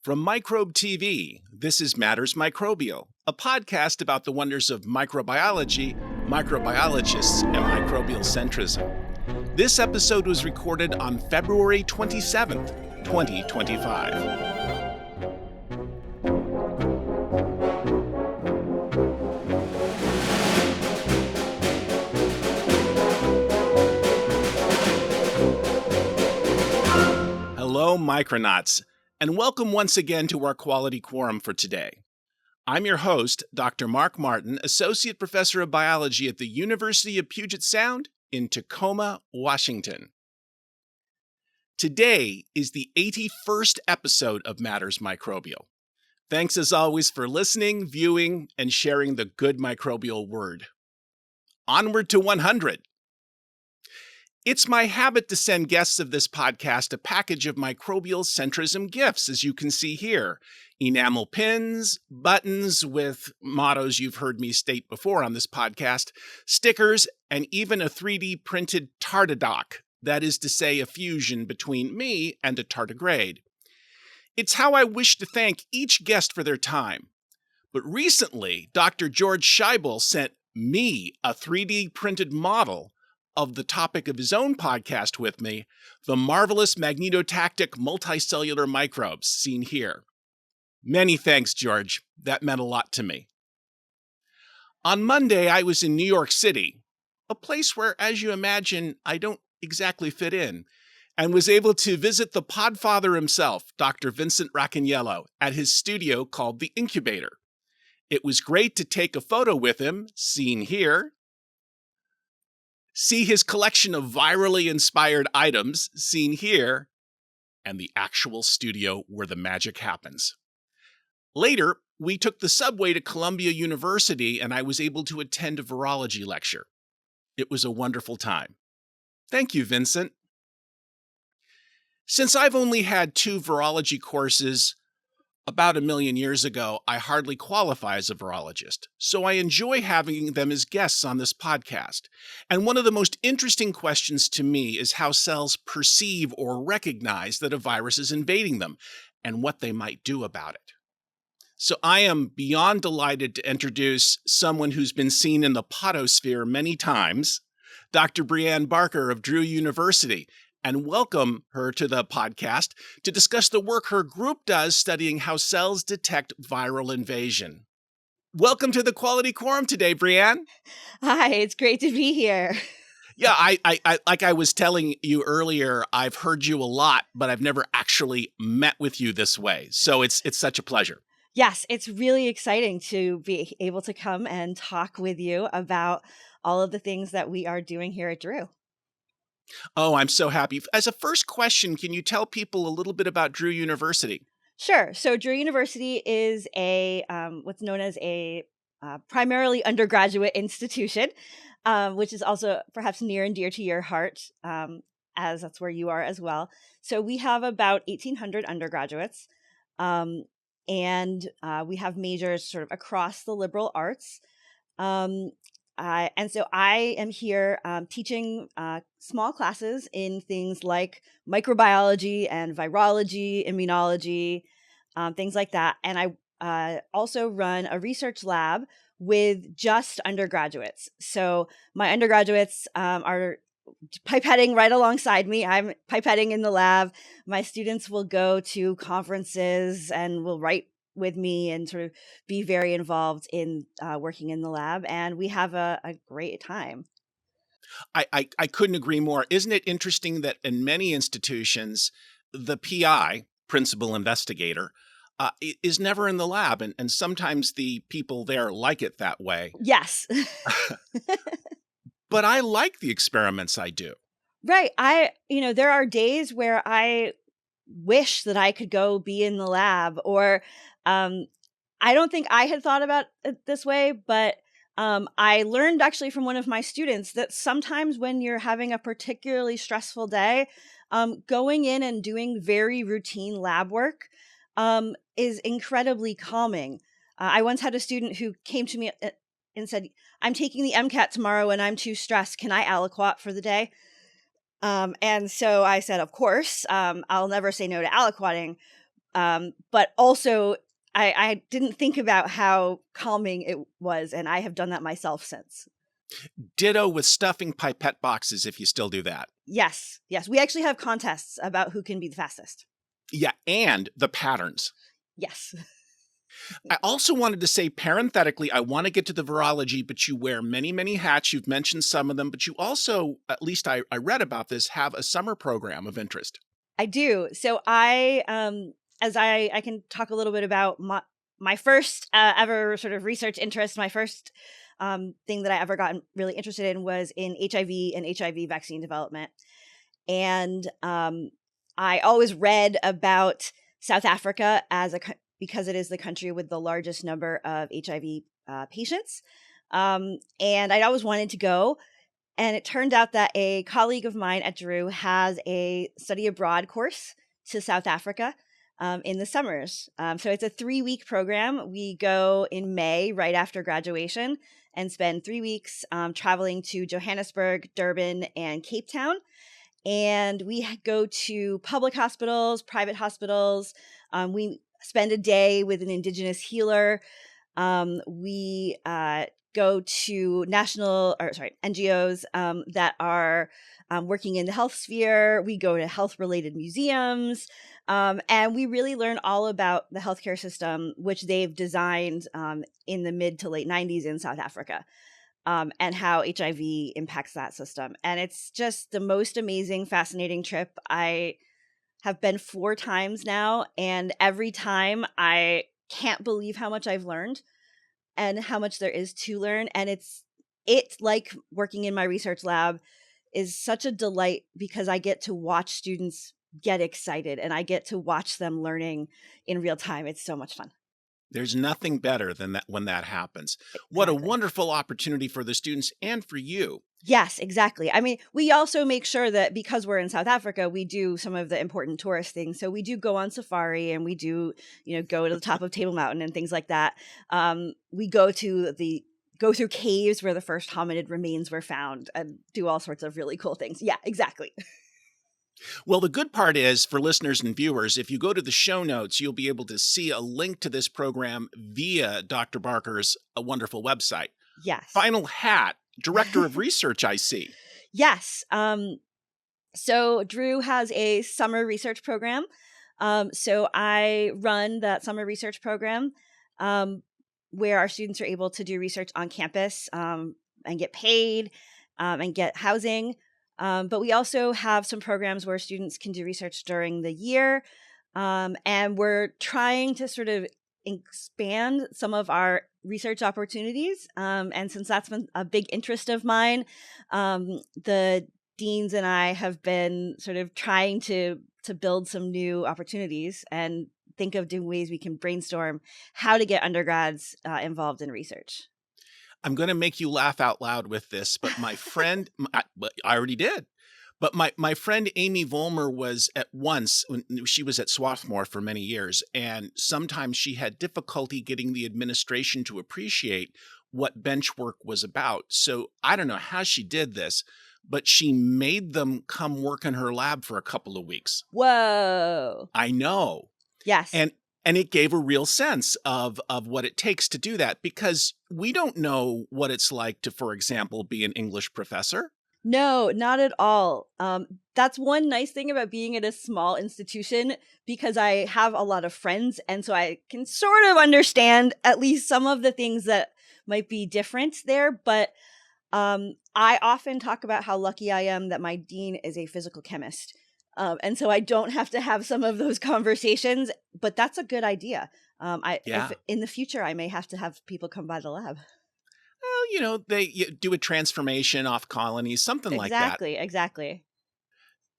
From Microbe TV, this is Matters Microbial, a podcast about the wonders of microbiology, microbiologists, and microbial centrism. This episode was recorded on February 27th, 2025. Hello, Micronauts, and welcome once again to our Quality Quorum for today. I'm your host, Dr. Mark Martin, Associate Professor of Biology at the University of Puget Sound in Tacoma, Washington. Today is the 81st episode of Matters Microbial. Thanks as always for listening, viewing, and sharing the good microbial word. Onward to 100! It's my habit to send guests of this podcast a package of microbial centrism gifts, as you can see here. Enamel pins, buttons with mottos you've heard me state before on this podcast, stickers, and even a 3D printed tardidoc, that is to say, a fusion between me and a tardigrade. It's how I wish to thank each guest for their time. But recently, Dr. George Scheibel sent me a 3D printed model of the topic of his own podcast with me, the marvelous magnetotactic multicellular microbes, seen here. Many thanks, George. That meant a lot to me. On Monday, I was in New York City, a place where, as you imagine, I don't exactly fit in, and was able to visit the podfather himself, Dr. Vincent Racaniello, at his studio called The Incubator. It was great to take a photo with him, seen here, see his collection of virally inspired items, seen here, and the actual studio where the magic happens. Later, we took the subway to Columbia University, and I was able to attend a virology lecture. It was a wonderful time. Thank you, Vincent. Since I've only had 2 virology courses about 1 million years ago, I hardly qualify as a virologist, so I enjoy having them as guests on this podcast. And one of the most interesting questions to me is how cells perceive or recognize that a virus is invading them and what they might do about it. So I am beyond delighted to introduce someone who's been seen in the potosphere many times, Dr. Brianne Barker of Drew University, and welcome her to the podcast to discuss the work her group does studying how cells detect viral invasion. Welcome to the Quality Quorum today, Brianne. Hi, it's great to be here. Yeah, I like I was telling you earlier, I've heard you a lot, but I've never actually met with you this way. So it's such a pleasure. Yes, it's really exciting to be able to come and talk with you about all of the things that we are doing here at Drew. Oh, I'm so happy. As a first question, can you tell people a little bit about Drew University? Sure. So Drew University is a what's known as a primarily undergraduate institution, which is also perhaps near and dear to your heart, as that's where you are as well. So we have about 1,800 undergraduates, and we have majors sort of across the liberal arts. And so I am here teaching small classes in things like microbiology and virology, immunology, things like that. And I also run a research lab with just undergraduates. So my undergraduates are pipetting right alongside me. I'm pipetting in the lab. My students will go to conferences and will write with me and sort of be very involved in working in the lab. And we have a great time. I couldn't agree more. Isn't it interesting that in many institutions, the PI, principal investigator, is never in the lab. And sometimes the people there like it that way. Yes. But I like the experiments I do. Right. There are days where I wish that I could go be in the lab, or I don't think I had thought about it this way, but I learned actually from one of my students that sometimes when you're having a particularly stressful day, going in and doing very routine lab work is incredibly calming. I once had a student who came to me and said, "I'm taking the MCAT tomorrow and I'm too stressed. Can I aliquot for the day?" And so I said, of course, I'll never say no to aliquoting. But also I didn't think about how calming it was, and I have done that myself since. Ditto with stuffing pipette boxes if you still do that. Yes, yes. We actually have contests about who can be the fastest. Yeah, and the patterns. Yes. I also wanted to say parenthetically, I want to get to the virology, but you wear many, many hats. You've mentioned some of them, but you also, at least I read about this, have a summer program of interest. I do. So as I can talk a little bit about my first ever sort of research interest. My first thing that I ever got really interested in was in HIV and HIV vaccine development. And I always read about South Africa because it is the country with the largest number of HIV patients. And I'd always wanted to go. And it turned out that a colleague of mine at Drew has a study abroad course to South Africa in the summers. So it's a 3-week program. We go in May, right after graduation, and spend 3 weeks traveling to Johannesburg, Durban, and Cape Town. And we go to public hospitals, private hospitals. We spend a day with an indigenous healer. We go to NGOs that are working in the health sphere. We go to health-related museums, and we really learn all about the healthcare system, which they've designed in the mid to late 90s in South Africa, and how HIV impacts that system. And it's just the most amazing, fascinating trip. I have been 4 times now, and every time I can't believe how much I've learned and how much there is to learn. And it's like working in my research lab is such a delight because I get to watch students get excited and I get to watch them learning in real time. It's so much fun. There's nothing better than that when that happens. What a Exactly. wonderful opportunity for the students and for you. Yes, exactly. I mean, we also make sure that because we're in South Africa, we do some of the important tourist things. So we do go on safari and we do, go to the top of Table Mountain and things like that. We go through caves where the first hominid remains were found and do all sorts of really cool things. Yeah, exactly. Well, the good part is for listeners and viewers, if you go to the show notes, you'll be able to see a link to this program via Dr. Barker's wonderful website. Yes. Final hat, director of research, I see. Yes. So Drew has a summer research program. So I run that summer research program where our students are able to do research on campus and get paid and get housing. But we also have some programs where students can do research during the year. And we're trying to sort of expand some of our research opportunities. And since that's been a big interest of mine, the deans and I have been sort of trying to build some new opportunities and think of different ways we can brainstorm how to get undergrads involved in research. I'm going to make you laugh out loud with this, but my friend, I already did. But my friend Amy Vollmer was when she was at Swarthmore for many years, and sometimes she had difficulty getting the administration to appreciate what bench work was about. So I don't know how she did this, but she made them come work in her lab for a couple of weeks. Whoa. I know. Yes. And it gave a real sense of what it takes to do that, because we don't know what it's like to, for example, be an English professor. No, not at all. That's one nice thing about being at a small institution because I have a lot of friends. And so I can sort of understand at least some of the things that might be different there. But I often talk about how lucky I am that my dean is a physical chemist. And so I don't have to have some of those conversations, but that's a good idea. If in the future, I may have to have people come by the lab. Well, they do a transformation off colonies, something like that. Exactly.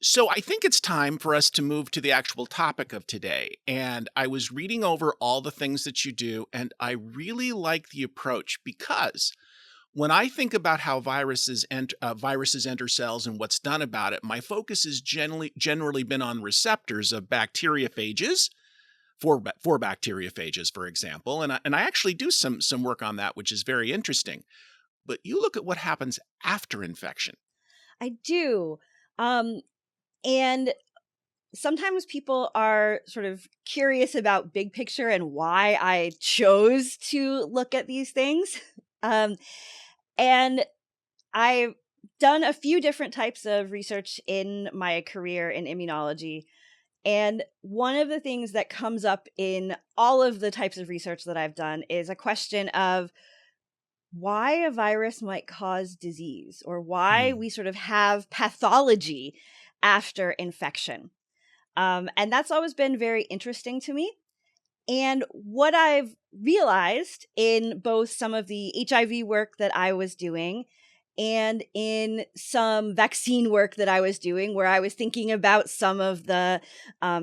So I think it's time for us to move to the actual topic of today. And I was reading over all the things that you do, and I really like the approach because when I think about how viruses enter cells and what's done about it, my focus has generally been on receptors of bacteriophages, for bacteriophages, for example. And I actually do some work on that, which is very interesting. But you look at what happens after infection. I do. And sometimes people are sort of curious about big picture and why I chose to look at these things. And I've done a few different types of research in my career in immunology. And one of the things that comes up in all of the types of research that I've done is a question of why a virus might cause disease or why we sort of have pathology after infection. And that's always been very interesting to me. And what I've realized in both some of the HIV work that I was doing and in some vaccine work that I was doing, where I was thinking about some of the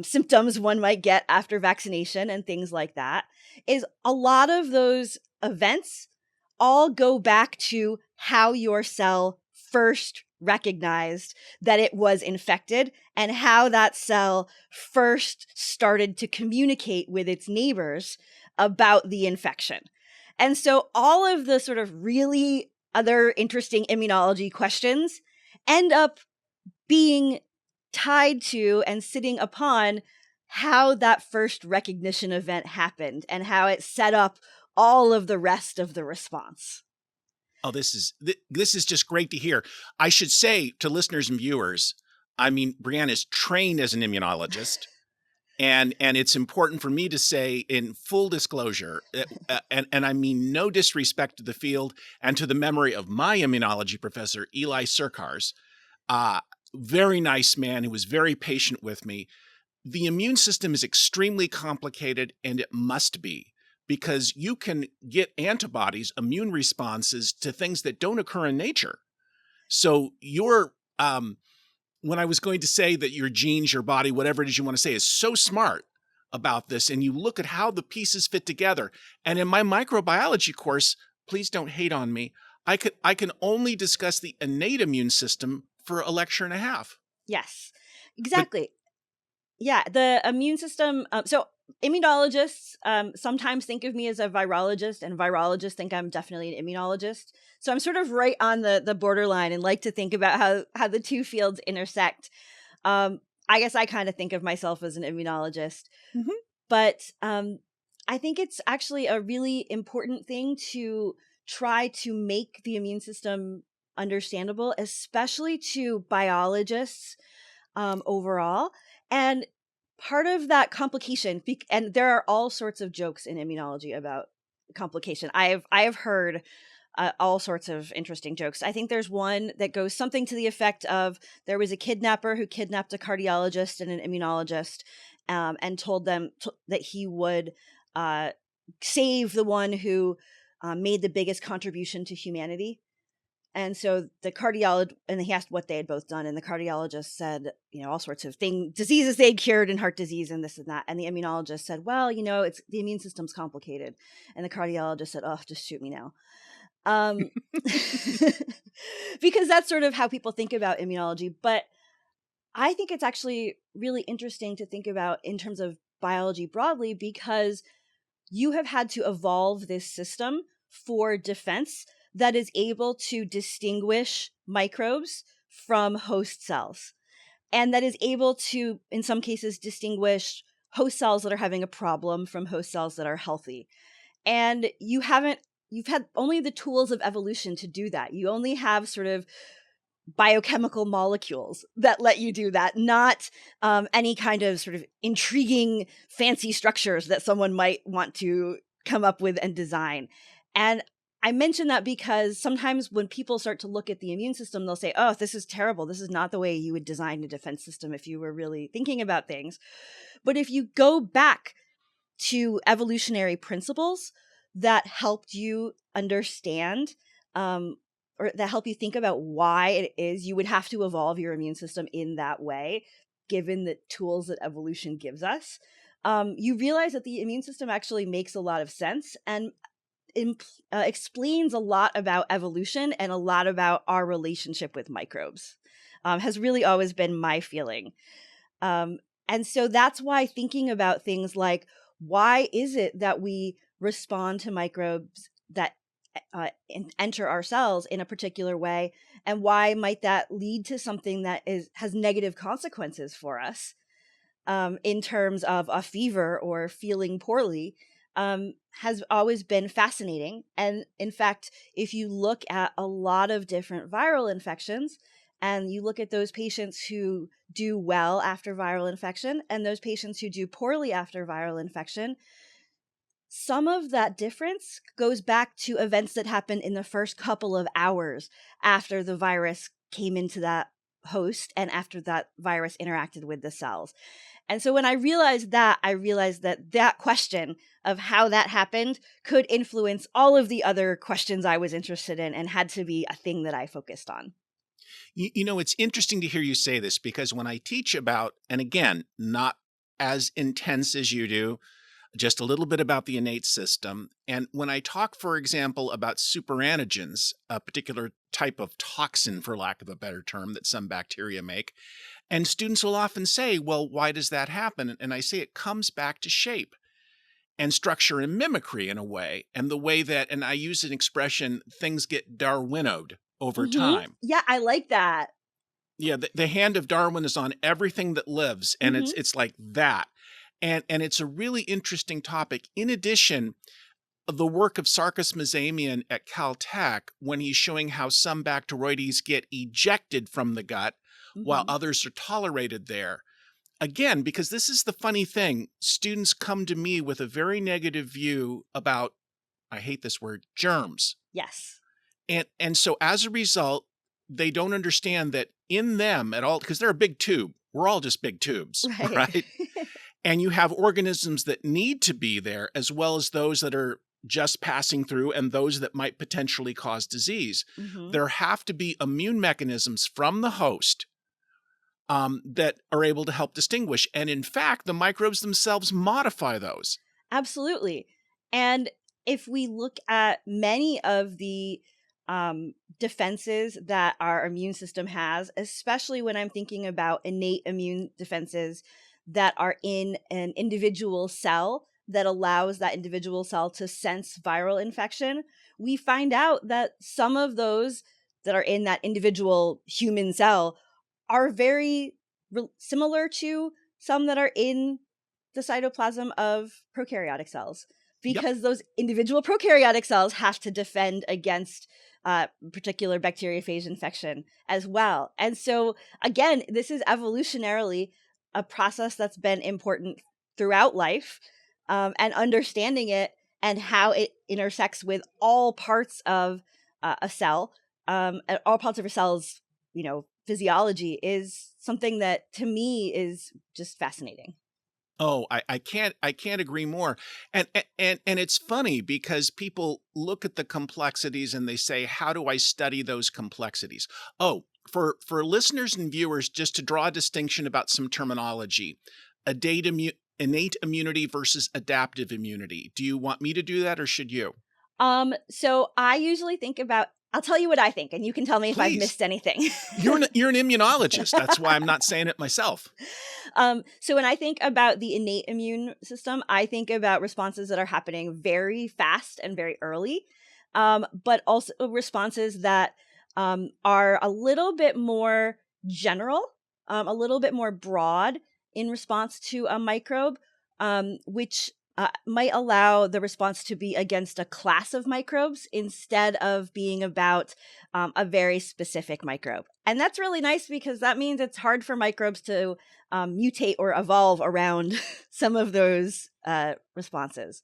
symptoms one might get after vaccination and things like that, is a lot of those events all go back to how your cell first recognized that it was infected and how that cell first started to communicate with its neighbors about the infection. And so all of the sort of really other interesting immunology questions end up being tied to and sitting upon how that first recognition event happened and how it set up all of the rest of the response. Oh, this is just great to hear. I should say to listeners and viewers, I mean, Brianne is trained as an immunologist, and it's important for me to say in full disclosure, and I mean no disrespect to the field and to the memory of my immunology professor, Eli Surkars, very nice man who was very patient with me. The immune system is extremely complicated, and it must be, because you can get antibodies, immune responses to things that don't occur in nature. So when I was going to say that your genes, your body, whatever it is you want to say, is so smart about this, and you look at how the pieces fit together. And in my microbiology course, please don't hate on me, I can only discuss the innate immune system for a lecture and a half. Yes, exactly. Yeah, the immune system. So immunologists sometimes think of me as a virologist, and virologists think I'm definitely an immunologist. So I'm sort of right on the borderline, and like to think about how the two fields intersect. I guess I kind of think of myself as an immunologist, but I think it's actually a really important thing to try to make the immune system understandable, especially to biologists overall. And part of that complication, and there are all sorts of jokes in immunology about complication. I have heard all sorts of interesting jokes. I think there's one that goes something to the effect of there was a kidnapper who kidnapped a cardiologist and an immunologist, and told them that he would save the one who made the biggest contribution to humanity. And so the cardiologist, and he asked what they had both done, and the cardiologist said, all sorts of diseases they'd cured, and heart disease and this and that. And the immunologist said, well, it's the immune system's complicated. And the cardiologist said, oh, just shoot me now. Because that's sort of how people think about immunology. But I think it's actually really interesting to think about in terms of biology broadly, because you have had to evolve this system for defense that is able to distinguish microbes from host cells, and that is able to, in some cases, distinguish host cells that are having a problem from host cells that are healthy. And you've had only the tools of evolution to do that. You only have sort of biochemical molecules that let you do that, not any kind of sort of intriguing fancy structures that someone might want to come up with and design. And I mention that because sometimes when people start to look at the immune system, they'll say, oh, this is terrible. This is not the way you would design a defense system if you were really thinking about things. But if you go back to evolutionary principles that helped you understand, or that help you think about why it is you would have to evolve your immune system in that way, given the tools that evolution gives us, you realize that the immune system actually makes a lot of sense and explains a lot about evolution and a lot about our relationship with microbes. Has really always been my feeling. And so that's why thinking about things like, why is it that we respond to microbes that enter our cells in a particular way, and why might that lead to something that has negative consequences for us? in terms of a fever or feeling poorly has always been fascinating. And in fact, if you look at a lot of different viral infections and you look at those patients who do well after viral infection and those patients who do poorly after viral infection, some of that difference goes back to events that happened in the first couple of hours after the virus came into that host and after that virus interacted with the cells. And so when I realized that that question of how that happened could influence all of the other questions I was interested in and had to be a thing that I focused on. It's interesting to hear you say this because when I teach about, and again, not as intense as you do, just a little bit about the innate system. And when I talk, for example, about superantigens, a particular type of toxin, for lack of a better term, that some bacteria make, and students will often say, well, why does that happen? And I say it comes back to shape and structure and mimicry in a way, and the way that, and I use an expression, things get Darwinoed over time. Yeah, I like that. Yeah, the hand of Darwin is on everything that lives, and Hmm. it's like that. And it's a really interesting topic. In addition, the work of Sarkis Mazamian at Caltech, when he's showing how some bacteroides get ejected from the gut while Hmm. others are tolerated there. Again, because this is the funny thing, students come to me with a very negative view about, I hate this word, germs. Yes. And so as a result, they don't understand that in them at all, because they're a big tube. We're all just big tubes, Right. right? And you have organisms that need to be there, as well as those that are just passing through and those that might potentially cause disease. Hmm. There have to be immune mechanisms from the host that are able to help distinguish. And in fact, the microbes themselves modify those. Absolutely. And if we look at many of the defenses that our immune system has, especially when I'm thinking about innate immune defenses that are in an individual cell that allows that individual cell to sense viral infection, we find out that some of those that are in that individual human cell are very similar to some that are in the cytoplasm of prokaryotic cells, Yep. because those individual prokaryotic cells have to defend against particular bacteriophage infection as well. And so, again, this is evolutionarily a process that's been important throughout life, and understanding it and how it intersects with all parts of a cell, and all parts of a cell's, physiology is something that to me is just fascinating. Oh, I can't agree more. And it's funny because people look at the complexities and they say, how do I study those complexities? Oh, for listeners and viewers, just to draw a distinction about some terminology, innate immunity versus adaptive immunity. Do you want me to do that or should you? So I usually think about, I'll tell you what I think, and you can tell me if I've Please. missed anything. You're an immunologist. That's why I'm not saying it myself. So when I think about the innate immune system, I think about responses that are happening very fast and very early, but also responses that are a little bit more general, a little bit more broad in response to a microbe, which might allow the response to be against a class of microbes instead of being about a very specific microbe. And that's really nice because that means it's hard for microbes to mutate or evolve around some of those responses.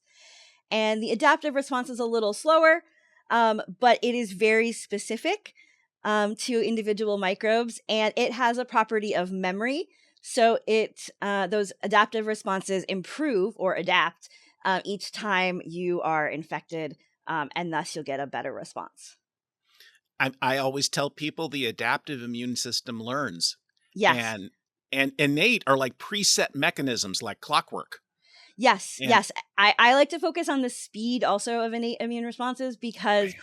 And the adaptive response is a little slower, but it is very specific to individual microbes, and it has a property of memory. So those adaptive responses improve or adapt each time you are infected, and thus you'll get a better response. I always tell people the adaptive immune system learns, Yes. and and innate are like preset mechanisms, like clockwork. Yes, And yes. I like to focus on the speed also of innate immune responses because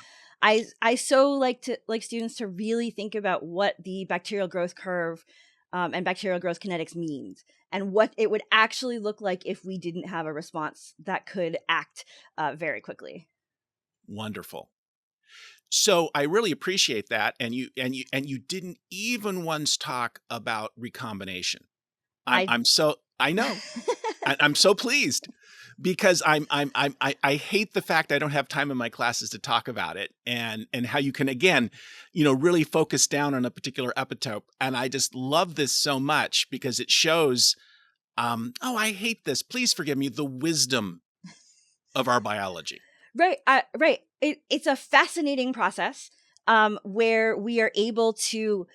I so like students to really think about what the bacterial growth curve and bacterial growth kinetics means and what it would actually look like if we didn't have a response that could act very quickly. wonderful. So I really appreciate that, and you didn't even once talk about recombination. I'm I I'm so I know. I'm so pleased because I hate the fact I don't have time in my classes to talk about it and how you can, again, really focus down on a particular epitope. And I just love this so much because it shows, oh, I hate this. Please forgive me, the wisdom of our biology. Right. Right. It's a fascinating process where we are able to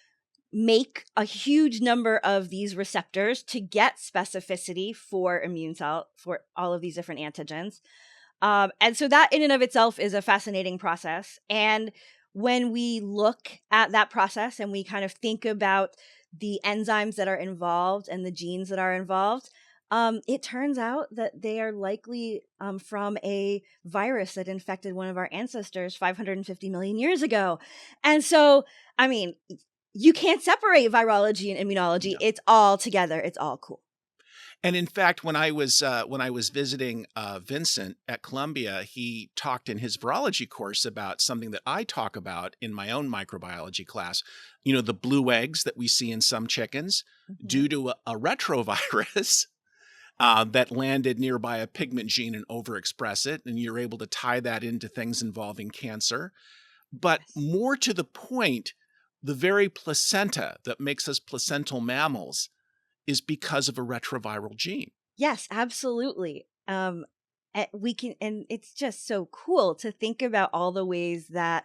make a huge number of these receptors to get specificity for immune cell, for all of these different antigens. And so that in and of itself is a fascinating process. And when we look at that process and we kind of think about the enzymes that are involved and the genes that are involved, it turns out that they are likely from a virus that infected one of our ancestors 550 million years ago. And so, I mean, you can't separate virology and immunology. No. It's all together. It's all cool. And in fact, when I was visiting Vincent at Columbia, he talked in his virology course about something that I talk about in my own microbiology class. The blue eggs that we see in some chickens due to a retrovirus that landed nearby a pigment gene and overexpress it, and you're able to tie that into things involving cancer. But more to the point, the very placenta that makes us placental mammals is because of a retroviral gene. Yes, absolutely. We can, and it's just so cool to think about all the ways that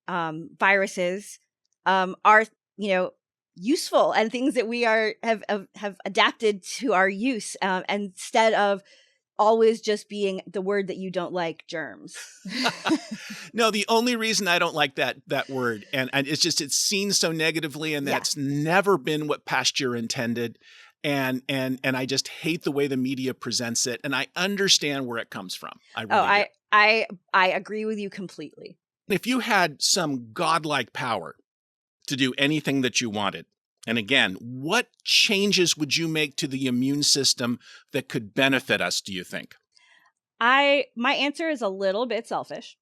viruses are, useful and things that we have adapted to our use instead of always just being the word that you don't like, germs. No, the only reason I don't like that word, and it's just it's seen so negatively, and that's never been what Pasteur intended. And I just hate the way the media presents it, and I understand where it comes from. I really do. I agree with you completely. If you had some godlike power to do anything that you wanted, and again, what changes would you make to the immune system that could benefit us, do you think? My answer is a little bit selfish.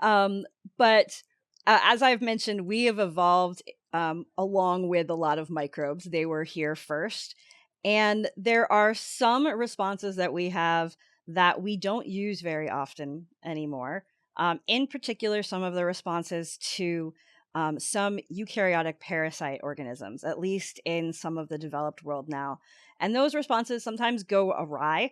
But as I've mentioned, we have evolved along with a lot of microbes. They were here first. And there are some responses that we have that we don't use very often anymore. In particular, some of the responses to some eukaryotic parasite organisms, at least in some of the developed world now. And those responses sometimes go awry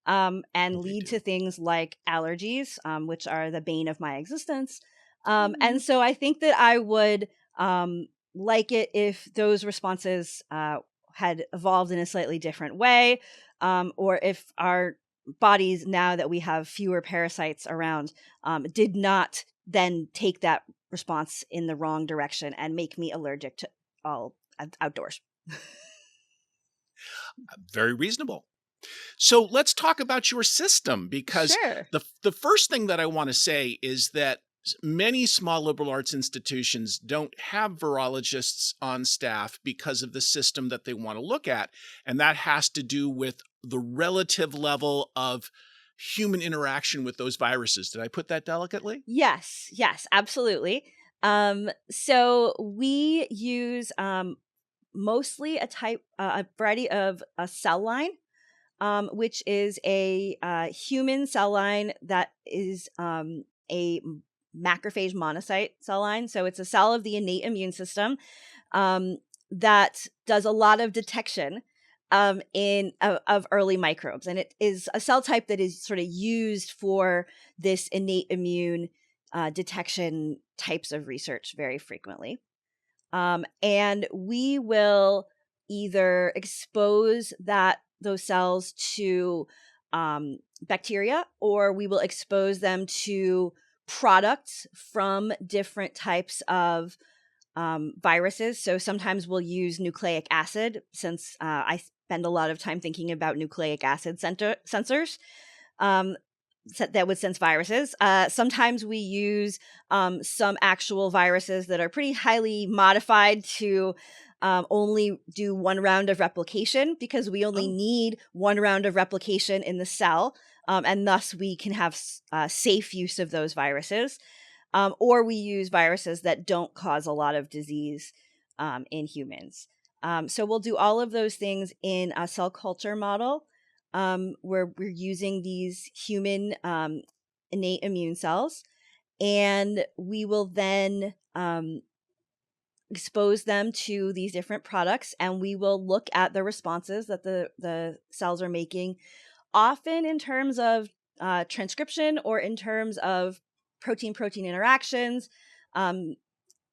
and lead to things like allergies, which are the bane of my existence. And so I think that I would like it if those responses had evolved in a slightly different way, or if our bodies, now that we have fewer parasites around, did not then take that response in the wrong direction and make me allergic to all outdoors. Very reasonable. So let's talk about your system, because Sure. the first thing that I want to say is that many small liberal arts institutions don't have virologists on staff because of the system that they want to look at. And that has to do with the relative level of human interaction with those viruses. Did I put that delicately? Yes, absolutely. So we use mostly a variety of a cell line, which is a human cell line that is a macrophage monocyte cell line. So it's a cell of the innate immune system that does a lot of detection of early microbes, and it is a cell type that is sort of used for this innate immune detection types of research very frequently. And we will either expose those cells to bacteria, or we will expose them to products from different types of viruses. So sometimes we'll use nucleic acid, since I spend a lot of time thinking about nucleic acid sensors that would sense viruses. Sometimes we use some actual viruses that are pretty highly modified to only do one round of replication, because we only need one round of replication in the cell. And thus we can have safe use of those viruses. Or we use viruses that don't cause a lot of disease in humans. So we'll do all of those things in a cell culture model, where we're using these human innate immune cells, and we will then expose them to these different products, and we will look at the responses that the cells are making, often in terms of transcription or in terms of protein-protein interactions.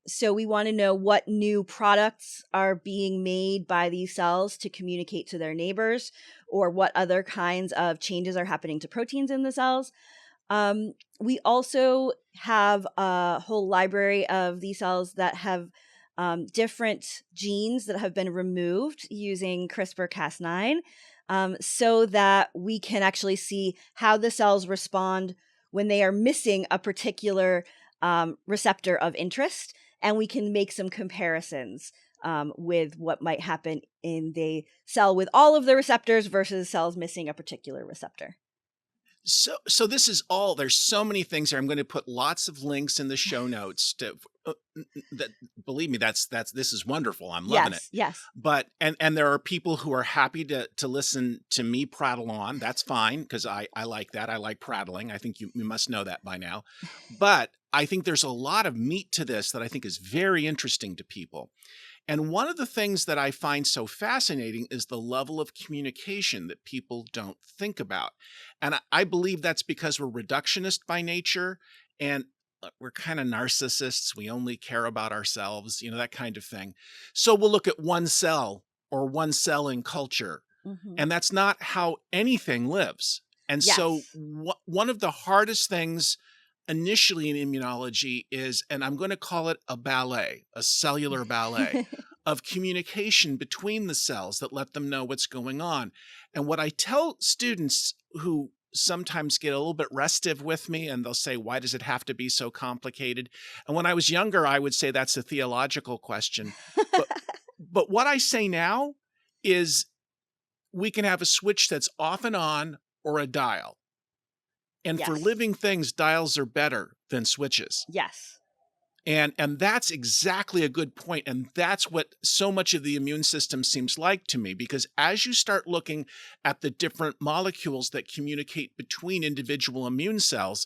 So we want to know what new products are being made by these cells to communicate to their neighbors, or what other kinds of changes are happening to proteins in the cells. We also have a whole library of these cells that have different genes that have been removed using CRISPR-Cas9, so that we can actually see how the cells respond when they are missing a particular receptor of interest, and we can make some comparisons with what might happen in the cell with all of the receptors versus cells missing a particular receptor. So this is all, there's so many things here. I'm going to put lots of links in the show notes to that. Believe me, this is wonderful. I'm loving it. Yes. But, and there are people who are happy to listen to me prattle on. That's fine, because I like that. I like prattling. I think you must know that by now. But I think there's a lot of meat to this that I think is very interesting to people. And one of the things that I find so fascinating is the level of communication that people don't think about. And I believe that's because we're reductionist by nature, and we're kind of narcissists. We only care about ourselves, that kind of thing. So we'll look at one cell or one cell in culture, and that's not how anything lives. And so one of the hardest things initially in immunology is, and I'm going to call it a ballet, a cellular ballet of communication between the cells that let them know what's going on. And what I tell students who sometimes get a little bit restive with me, and they'll say, why does it have to be so complicated? And when I was younger, I would say that's a theological question. But what I say now is we can have a switch that's off and on, or a dial. And for living things, dials are better than switches. Yes. And that's exactly a good point. And that's what so much of the immune system seems like to me, because as you start looking at the different molecules that communicate between individual immune cells,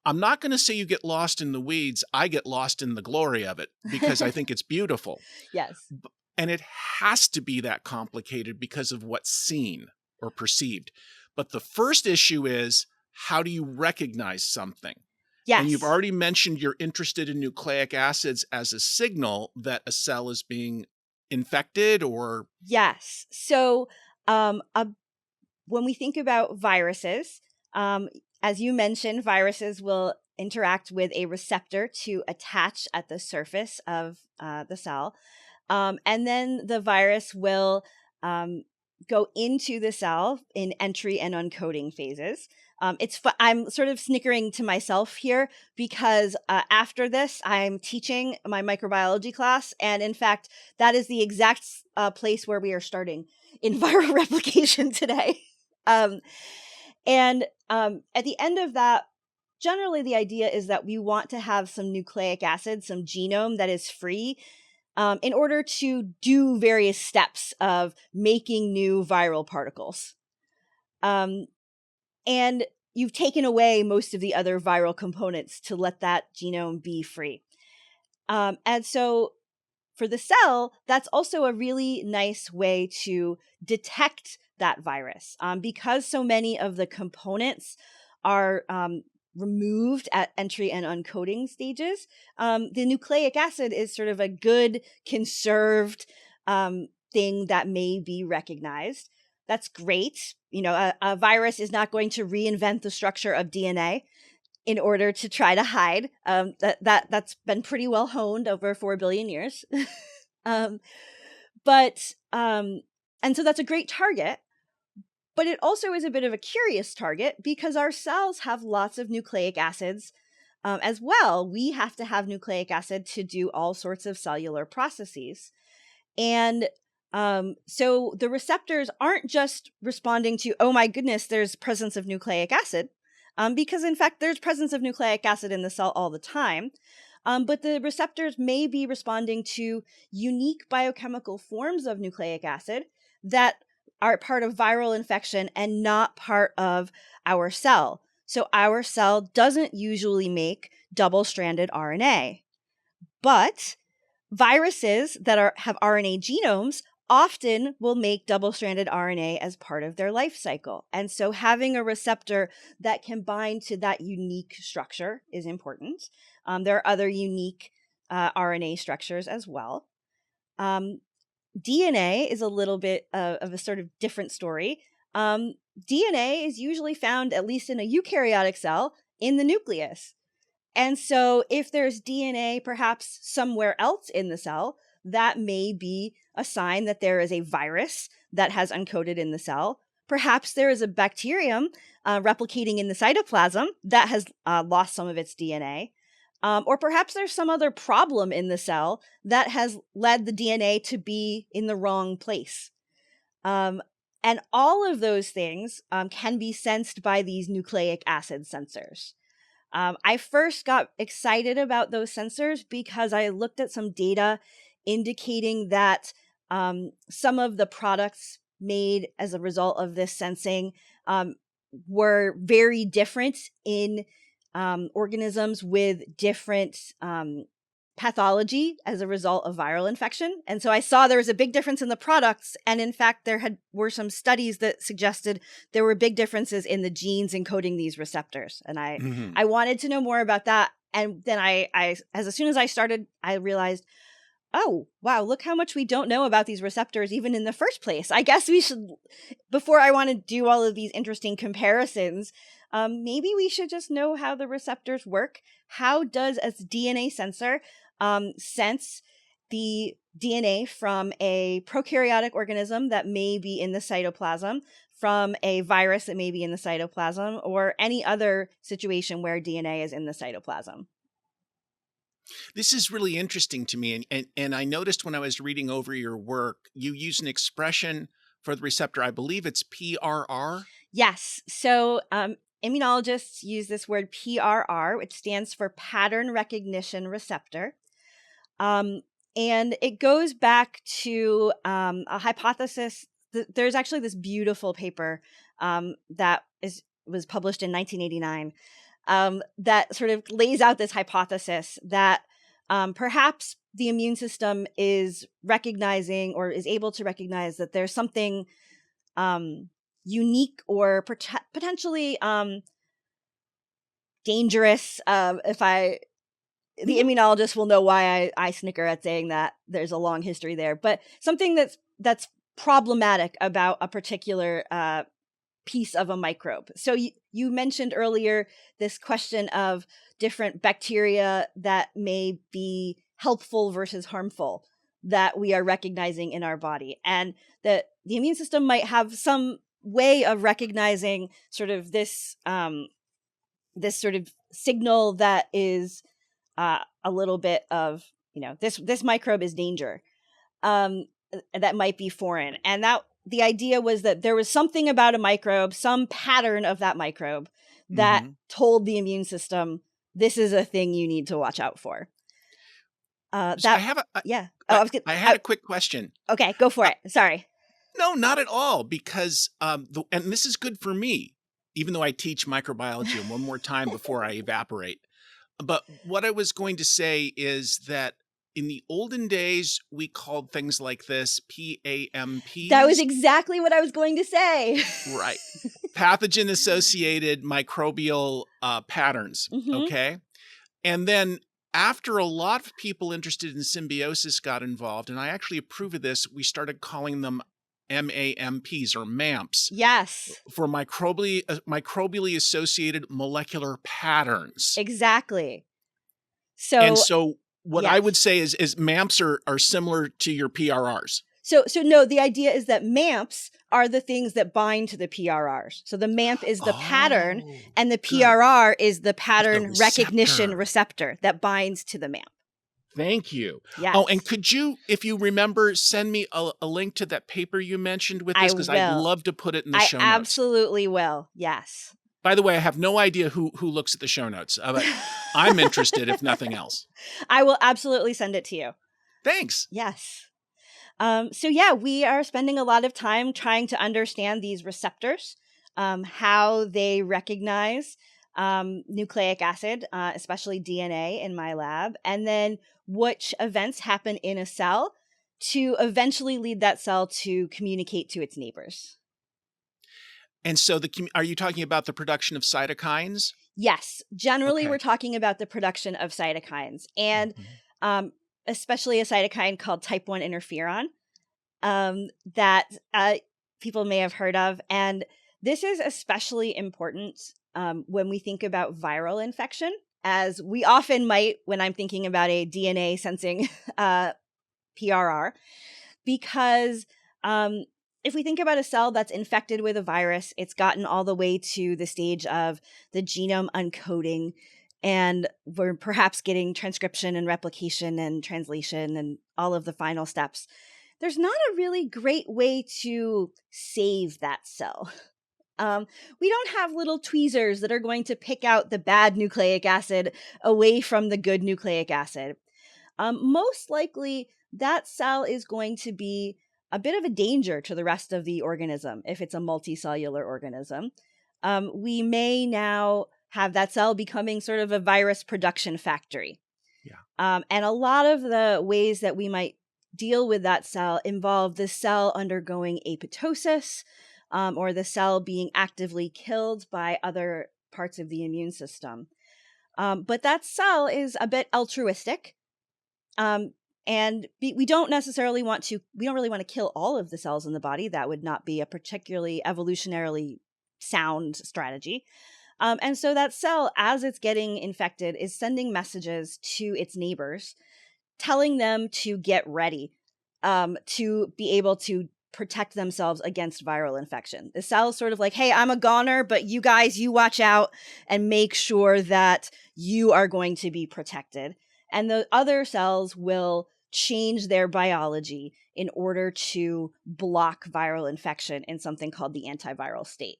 I'm not going to say you get lost in the weeds. I get lost in the glory of it, because I think it's beautiful. Yes. And it has to be that complicated because of what's seen or perceived. But the first issue is, how do you recognize something? Yes. And you've already mentioned you're interested in nucleic acids as a signal that a cell is being infected, or? Yes. So when we think about viruses, as you mentioned, viruses will interact with a receptor to attach at the surface of the cell. And then the virus will go into the cell in entry and uncoating phases. I'm sort of snickering to myself here, because after this, I'm teaching my microbiology class. And in fact, that is the exact place where we are starting in viral replication today. And at the end of that, generally the idea is that we want to have some nucleic acid, some genome that is free, in order to do various steps of making new viral particles. And you've taken away most of the other viral components to let that genome be free. And so for the cell, that's also a really nice way to detect that virus, because so many of the components are removed at entry and uncoating stages. The nucleic acid is sort of a good conserved thing that may be recognized. That's great. A virus is not going to reinvent the structure of DNA in order to try to hide. That's been pretty well honed over 4 billion years. And so that's a great target. But it also is a bit of a curious target, because our cells have lots of nucleic acids as well. We have to have nucleic acid to do all sorts of cellular processes. And so the receptors aren't just responding to, oh my goodness, there's presence of nucleic acid, because in fact, there's presence of nucleic acid in the cell all the time. but the receptors may be responding to unique biochemical forms of nucleic acid that are part of viral infection and not part of our cell. So our cell doesn't usually make double-stranded RNA. But viruses that have RNA genomes often will make double-stranded RNA as part of their life cycle. And so having a receptor that can bind to that unique structure is important. There are other unique RNA structures as well. DNA is a little bit of a sort of different story. DNA is usually found, at least in a eukaryotic cell, in the nucleus. And so if there's DNA perhaps somewhere else in the cell, that may be a sign that there is a virus that has uncoded in the cell. Perhaps there is a bacterium replicating in the cytoplasm that has lost some of its DNA. Or perhaps there's some other problem in the cell that has led the DNA to be in the wrong place. And all of those things can be sensed by these nucleic acid sensors. I first got excited about those sensors because I looked at some data indicating that some of the products made as a result of this sensing were very different in organisms with different pathology as a result of viral infection. And so I saw there was a big difference in the products. And in fact, there were some studies that suggested there were big differences in the genes encoding these receptors. And I wanted to know more about that. And then as soon as I started, I realized, oh, wow, look how much we don't know about these receptors even in the first place. I guess we should, before I want to do all of these interesting comparisons, maybe we should just know how the receptors work. How does a DNA sensor sense the DNA from a prokaryotic organism that may be in the cytoplasm, from a virus that may be in the cytoplasm, or any other situation where DNA is in the cytoplasm? This is really interesting to me. And I noticed when I was reading over your work, you use an expression for the receptor. I believe it's PRR. Yes. So immunologists use this word PRR, which stands for pattern recognition receptor. And it goes back to a hypothesis. There's actually this beautiful paper that was published in 1989 that sort of lays out this hypothesis that perhaps the immune system is recognizing or is able to recognize that there's something unique or potentially dangerous. The immunologist will know why I snicker at saying that. There's a long history there, but something that's problematic about a particular piece of a microbe. So you mentioned earlier this question of different bacteria that may be helpful versus harmful that we are recognizing in our body, and that the immune system might have some way of recognizing sort of this sort of signal that is a little bit of, this microbe is danger, that might be foreign. And that the idea was that there was something about a microbe, some pattern of that microbe that told the immune system, this is a thing you need to watch out for. So I have I had a quick question. Okay, go for it. Sorry. No, not at all, because and this is good for me, even though I teach microbiology. And one more time before I evaporate. But what I was going to say is that in the olden days, we called things like this PAMPs. That was exactly what I was going to say. Right. Pathogen-associated microbial patterns, okay? And then after a lot of people interested in symbiosis got involved, and I actually approve of this, we started calling them MAMPs or MAMPs. Yes. For microbially associated molecular patterns. Exactly. So what I would say is MAMPs are similar to your PRRs. So no, the idea is that MAMPs are the things that bind to the PRRs. So the MAMP is the pattern, and the PRR is the pattern recognition receptor that binds to the MAMP. Thank you. Yes. Oh, and could you, if you remember, send me a link to that paper you mentioned with this? Because I'd love to put it in the show notes. I absolutely will. Yes. By the way, I have no idea who looks at the show notes, but I'm interested if nothing else. I will absolutely send it to you. Thanks. Yes. So yeah, we are spending a lot of time trying to understand these receptors, how they recognize nucleic acid, especially DNA in my lab, and then which events happen in a cell to eventually lead that cell to communicate to its neighbors. And so are you talking about the production of cytokines? Yes. Generally, Okay. we're talking about the production of cytokines, and especially a cytokine called type 1 interferon that people may have heard of. And this is especially important when we think about viral infection, as we often might when I'm thinking about a DNA sensing PRR, because if we think about a cell that's infected with a virus, it's gotten all the way to the stage of the genome uncoding, and we're perhaps getting transcription and replication and translation and all of the final steps. There's not a really great way to save that cell. We don't have little tweezers that are going to pick out the bad nucleic acid away from the good nucleic acid. Most likely, that cell is going to be a bit of a danger to the rest of the organism if it's a multicellular organism. We may now have that cell becoming sort of a virus production factory. Yeah. And a lot of the ways that we might deal with that cell involve the cell undergoing apoptosis, or the cell being actively killed by other parts of the immune system. But that cell is a bit altruistic. And we don't really want to kill all of the cells in the body. That would not be a particularly evolutionarily sound strategy. And so that cell, as it's getting infected, is sending messages to its neighbors, telling them to get ready to be able to protect themselves against viral infection. The cell is sort of like, hey, I'm a goner, but you guys, you watch out and make sure that you are going to be protected. And the other cells will change their biology in order to block viral infection in something called the antiviral state.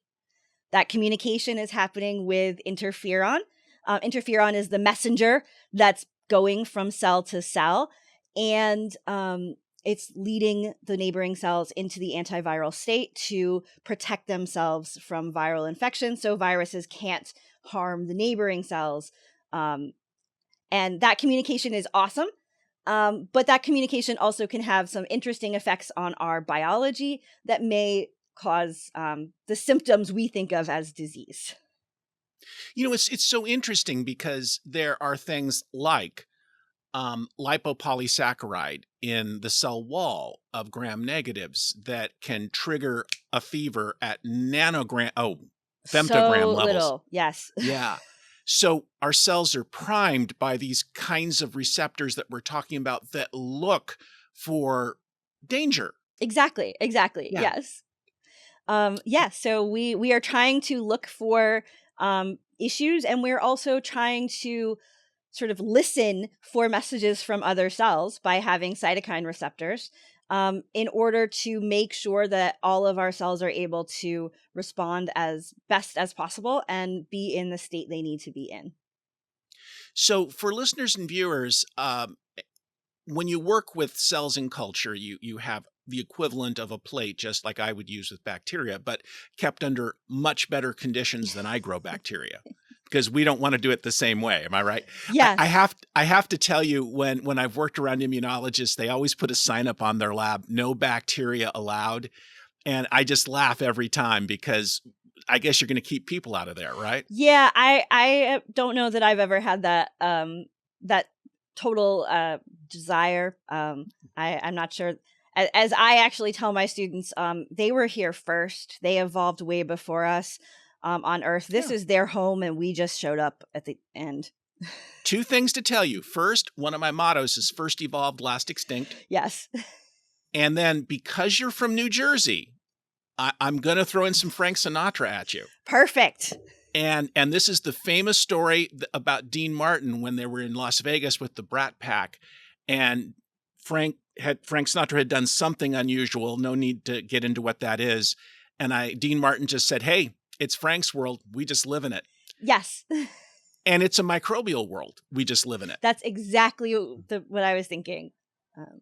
That communication is happening with interferon. Interferon is the messenger that's going from cell to cell, and it's leading the neighboring cells into the antiviral state to protect themselves from viral infection so viruses can't harm the neighboring cells. And that communication is awesome. But that communication also can have some interesting effects on our biology that may cause the symptoms we think of as disease. It's so interesting because there are things like lipopolysaccharide in the cell wall of gram negatives that can trigger a fever at femtogram So levels. little, yes. Yeah. So our cells are primed by these kinds of receptors that we're talking about that look for danger. Exactly. Yeah. Yes. So we are trying to look for issues, and we're also trying to sort of listen for messages from other cells by having cytokine receptors, in order to make sure that all of our cells are able to respond as best as possible and be in the state they need to be in. So for listeners and viewers, when you work with cells in culture, you have the equivalent of a plate, just like I would use with bacteria, but kept under much better conditions than I grow bacteria, because we don't want to do it the same way. Am I right? Yes. I have to tell you, when I've worked around immunologists, they always put a sign up on their lab, no bacteria allowed. And I just laugh every time because I guess you're going to keep people out of there, right? Yeah, I don't know that I've ever had that that total desire. I'm not sure. As I actually tell my students, they were here first. They evolved way before us on Earth. This is their home, and we just showed up at the end. Two things to tell you. First, one of my mottos is first evolved, last extinct. Yes. And then because you're from New Jersey, I'm going to throw in some Frank Sinatra at you. Perfect. And this is the famous story about Dean Martin when they were in Las Vegas with the Brat Pack. And Frank Sinatra had done something unusual. No need to get into what that is. And Dean Martin just said, hey, It's Frank's world. We just live in it. Yes. And it's a microbial world. We just live in it. That's exactly what I was thinking.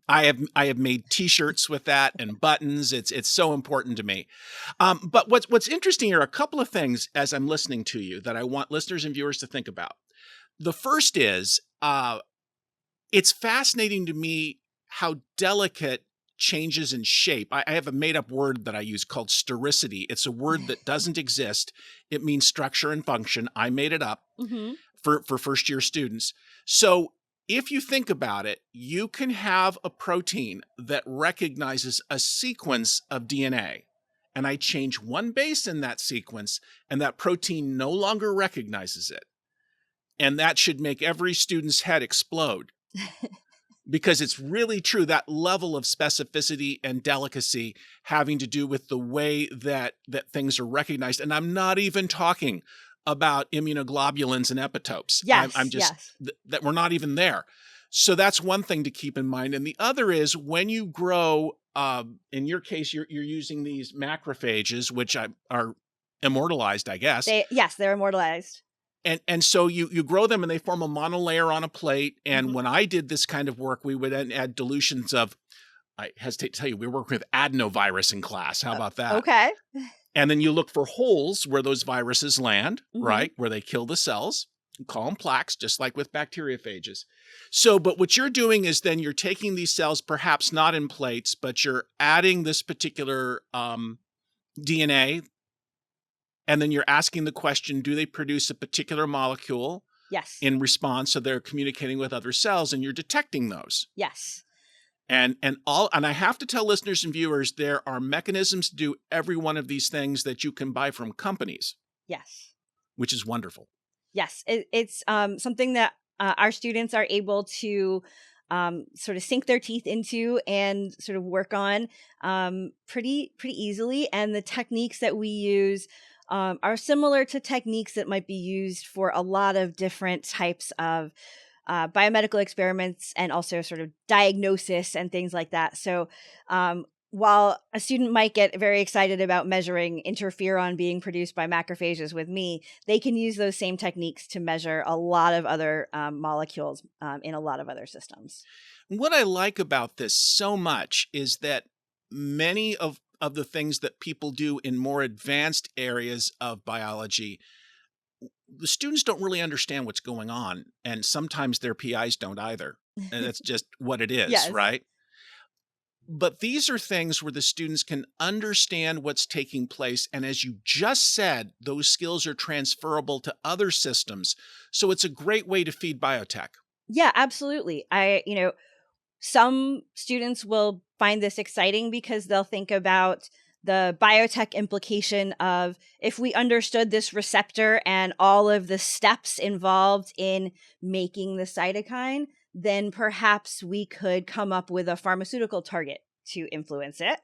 I have made T-shirts with that and buttons. It's so important to me. But what's interesting here are a couple of things as I'm listening to you that I want listeners and viewers to think about. The first is it's fascinating to me how delicate changes in shape. I have a made-up word that I use called stericity. It's a word that doesn't exist. It means structure and function. I made it up for first-year students. So if you think about it, you can have a protein that recognizes a sequence of DNA, and I change one base in that sequence, and that protein no longer recognizes it. And that should make every student's head explode. Because it's really true, that level of specificity and delicacy having to do with the way that things are recognized. And I'm not even talking about immunoglobulins and epitopes. Yes, I'm just yes. that we're not even there. So that's one thing to keep in mind. And the other is when you grow, in your case, you're using these macrophages, which are immortalized, I guess. They're immortalized. And so you grow them and they form a monolayer on a plate. And when I did this kind of work, we would then add dilutions of, I hesitate to tell you, we work with adenovirus in class. How about that? Okay. And then you look for holes where those viruses land, right? Where they kill the cells. You call them plaques, just like with bacteriophages. So, but what you're doing is then you're taking these cells, perhaps not in plates, but you're adding this particular DNA. And then you're asking the question, do they produce a particular molecule? Yes. In response, so they're communicating with other cells, and you're detecting those. Yes. And I have to tell listeners and viewers, there are mechanisms to do every one of these things that you can buy from companies. Yes. Which is wonderful. Yes. It's something that our students are able to sort of sink their teeth into and sort of work on pretty easily. And the techniques that we use are similar to techniques that might be used for a lot of different types of biomedical experiments and also sort of diagnosis and things like that. So while a student might get very excited about measuring interferon being produced by macrophages with me, they can use those same techniques to measure a lot of other molecules in a lot of other systems. What I like about this so much is that many of the things that people do in more advanced areas of biology, the students don't really understand what's going on. And sometimes their PIs don't either. And that's just what it is, Yes. right? But these are things where the students can understand what's taking place. And as you just said, those skills are transferable to other systems. So it's a great way to feed biotech. Yeah, absolutely. Some students will find this exciting because they'll think about the biotech implication of if we understood this receptor and all of the steps involved in making the cytokine, then perhaps we could come up with a pharmaceutical target to influence it.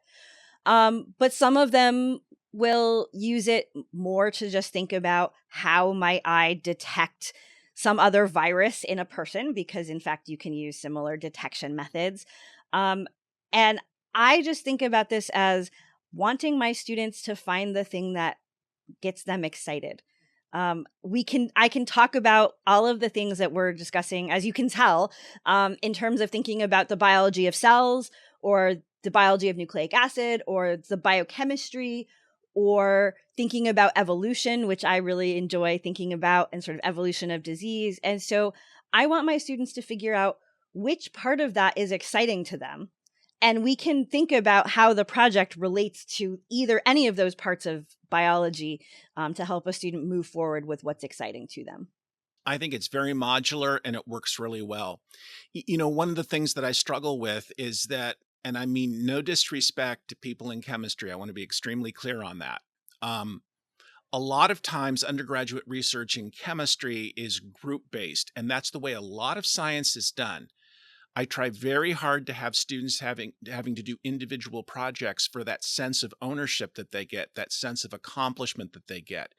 But some of them will use it more to just think about how might I detect some other virus in a person, because in fact you can use similar detection methods. And I just think about this as wanting my students to find the thing that gets them excited. I can talk about all of the things that we're discussing, as you can tell, in terms of thinking about the biology of cells or the biology of nucleic acid or the biochemistry or thinking about evolution, which I really enjoy thinking about, and sort of evolution of disease. And so I want my students to figure out which part of that is exciting to them. And we can think about how the project relates to either any of those parts of biology to help a student move forward with what's exciting to them. I think it's very modular and it works really well. One of the things that I struggle with is that, and I mean no disrespect to people in chemistry, I want to be extremely clear on that. A lot of times undergraduate research in chemistry is group-based, and that's the way a lot of science is done. I try very hard to have students having to do individual projects for that sense of ownership that they get, that sense of accomplishment that they get.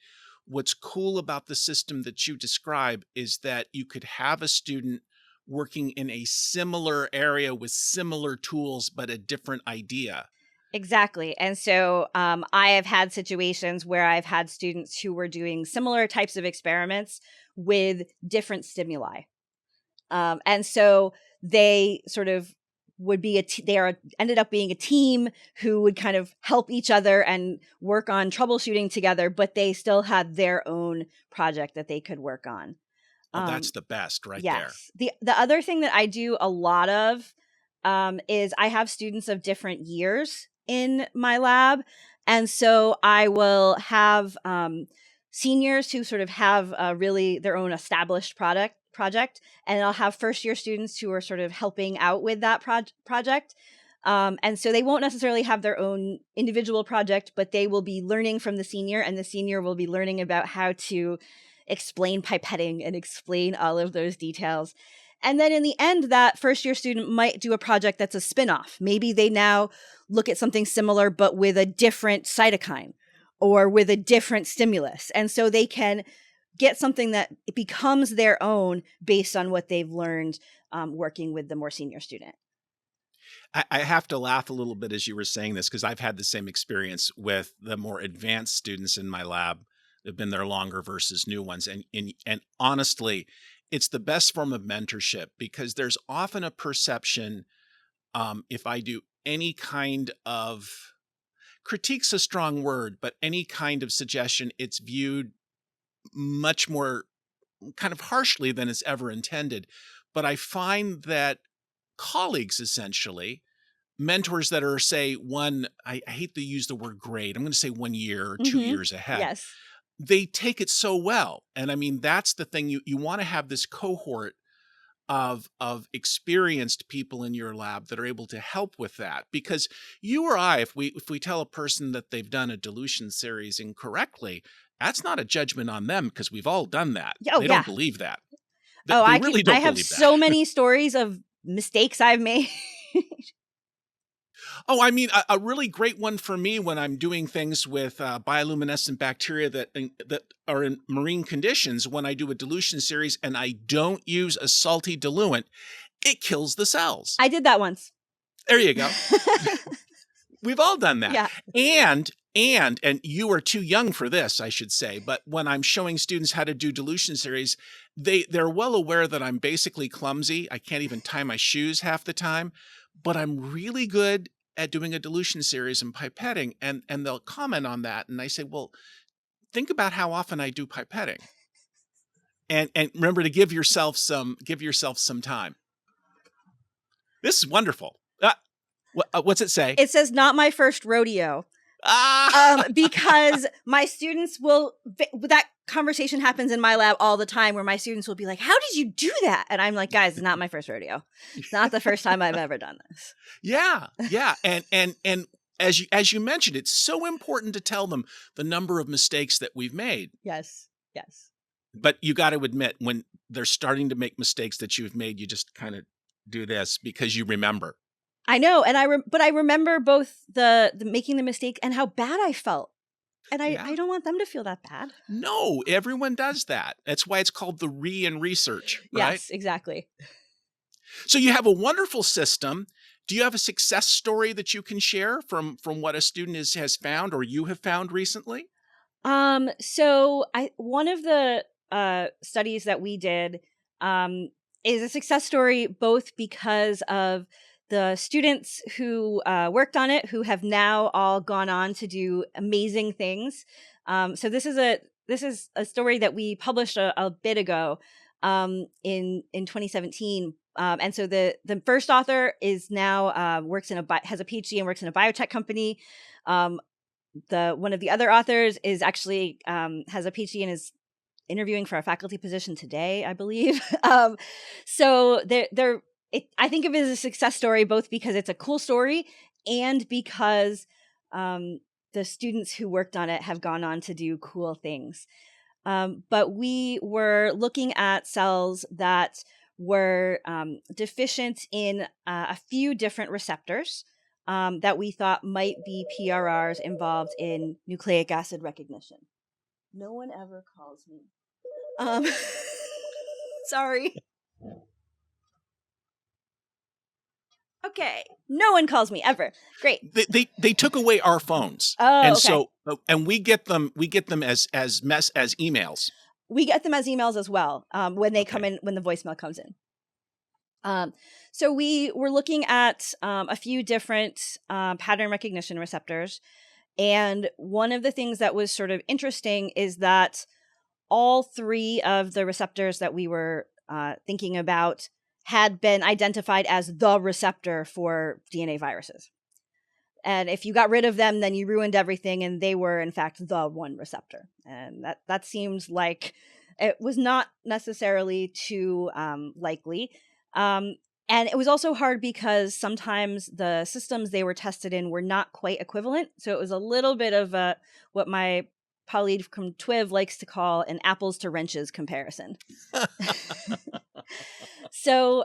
What's cool about the system that you describe is that you could have a student working in a similar area with similar tools, but a different idea. Exactly. And so I have had situations where I've had students who were doing similar types of experiments with different stimuli. And so they sort of would be ended up being a team who would kind of help each other and work on troubleshooting together, but they still had their own project that they could work on. Oh, that's the best right there. Yes. The other thing that I do a lot of is I have students of different years in my lab. And so I will have seniors who sort of have really their own established project. And I'll have first year students who are sort of helping out with that project. And so they won't necessarily have their own individual project, but they will be learning from the senior, and the senior will be learning about how to explain pipetting and explain all of those details. And then in the end, that first year student might do a project that's a spin-off. Maybe they now look at something similar, but with a different cytokine or with a different stimulus. And so they can get something that becomes their own based on what they've learned working with the more senior student. I have to laugh a little bit as you were saying this, because I've had the same experience with the more advanced students in my lab. They've been there longer versus new ones. And honestly, it's the best form of mentorship, because there's often a perception, if I do any kind of critique's a strong word, but any kind of suggestion, it's viewed much more kind of harshly than it's ever intended. But I find that colleagues, essentially, mentors that are, say, I hate to use the word grade, I'm going to say 1 year or 2 years ahead. Yes. They take it so well. And I mean, that's the thing. You want to have this cohort of experienced people in your lab that are able to help with that. Because you or I, if we tell a person that they've done a dilution series incorrectly, that's not a judgment on them, because we've all done that. Oh, They yeah. don't believe that. Oh, They really I don't have believe that. so many stories of mistakes I've made. Oh, I mean, a really great one for me when I'm doing things with bioluminescent bacteria that are in marine conditions. When I do a dilution series and I don't use a salty diluent, it kills the cells. I did that once. There you go. We've all done that. Yeah. And you are too young for this, I should say. But when I'm showing students how to do dilution series, they're well aware that I'm basically clumsy. I can't even tie my shoes half the time, but I'm really good at doing a dilution series and pipetting. And they'll comment on that. And I say, well, think about how often I do pipetting. And remember to give yourself some time. This is wonderful. What's it say? It says, not my first rodeo. Because my students that conversation happens in my lab all the time, where my students will be like, how did you do that? And I'm like, guys, it's not my first rodeo. It's not the first time I've ever done this. Yeah. And as you mentioned, it's so important to tell them the number of mistakes that we've made. Yes. But you got to admit, when they're starting to make mistakes that you've made, you just kind of do this because you remember. I know. And but I remember both the making the mistake and how bad I felt. And I don't want them to feel that bad. No, everyone does that. That's why it's called the in research, right? Yes, exactly. So you have a wonderful system. Do you have a success story that you can share from what a student has found or you have found recently? So one of the studies that we did is a success story, both because of the students who worked on it, who have now all gone on to do amazing things. So this is a story that we published a bit ago in 2017. And so the first author is now has a PhD and works in a biotech company. One of the other authors is actually has a PhD and is interviewing for a faculty position today, I believe. So I think of it as a success story, both because it's a cool story and because the students who worked on it have gone on to do cool things. But we were looking at cells that were deficient in a few different receptors that we thought might be PRRs involved in nucleic acid recognition. No one ever calls me. Sorry. Okay. No one calls me ever. Great. They took away our phones. Oh, and okay. so and we get them as emails. We get them as emails as well when they Okay. come in, when the voicemail comes in. So we were looking at a few different pattern recognition receptors. And one of the things that was sort of interesting is that all three of the receptors that we were thinking about had been identified as the receptor for DNA viruses. And if you got rid of them, then you ruined everything. And they were, in fact, the one receptor. And that seems like it was not necessarily too likely. And it was also hard because sometimes the systems they were tested in were not quite equivalent. So it was a little bit of what my colleague from TWIV likes to call an apples to wrenches comparison. So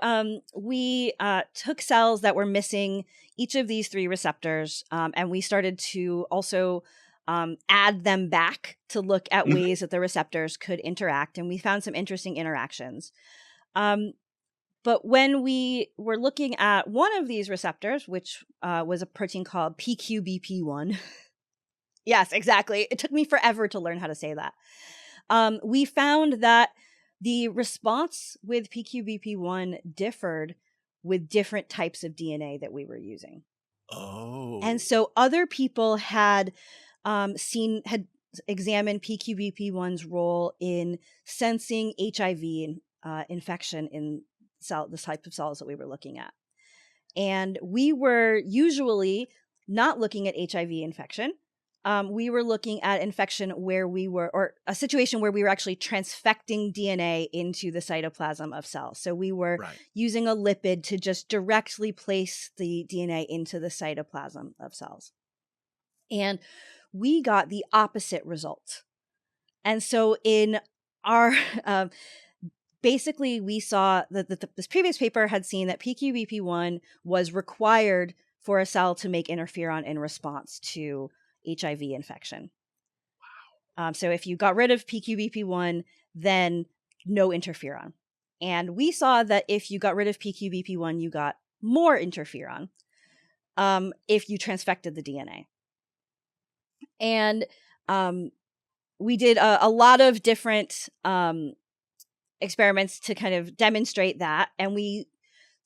we took cells that were missing each of these three receptors, and we started to also add them back to look at ways that the receptors could interact. And we found some interesting interactions. But when we were looking at one of these receptors, which was a protein called PQBP1, yes, exactly. It took me forever to learn how to say that. We found that the response with PQBP1 differed with different types of DNA that we were using. Oh. And so other people had examined PQBP1's role in sensing HIV infection in the type of cells that we were looking at. And we were usually not looking at HIV infection. We were looking at infection or a situation where we were actually transfecting DNA into the cytoplasm of cells. So we were using a lipid to just directly place the DNA into the cytoplasm of cells. And we got the opposite result. And so in our, basically we saw that this previous paper had seen that PQBP1 was required for a cell to make interferon in response to HIV infection. Wow. So if you got rid of PQBP1, then no interferon. And we saw that if you got rid of PQBP1, you got more interferon if you transfected the DNA. And we did a lot of different experiments to kind of demonstrate that. And we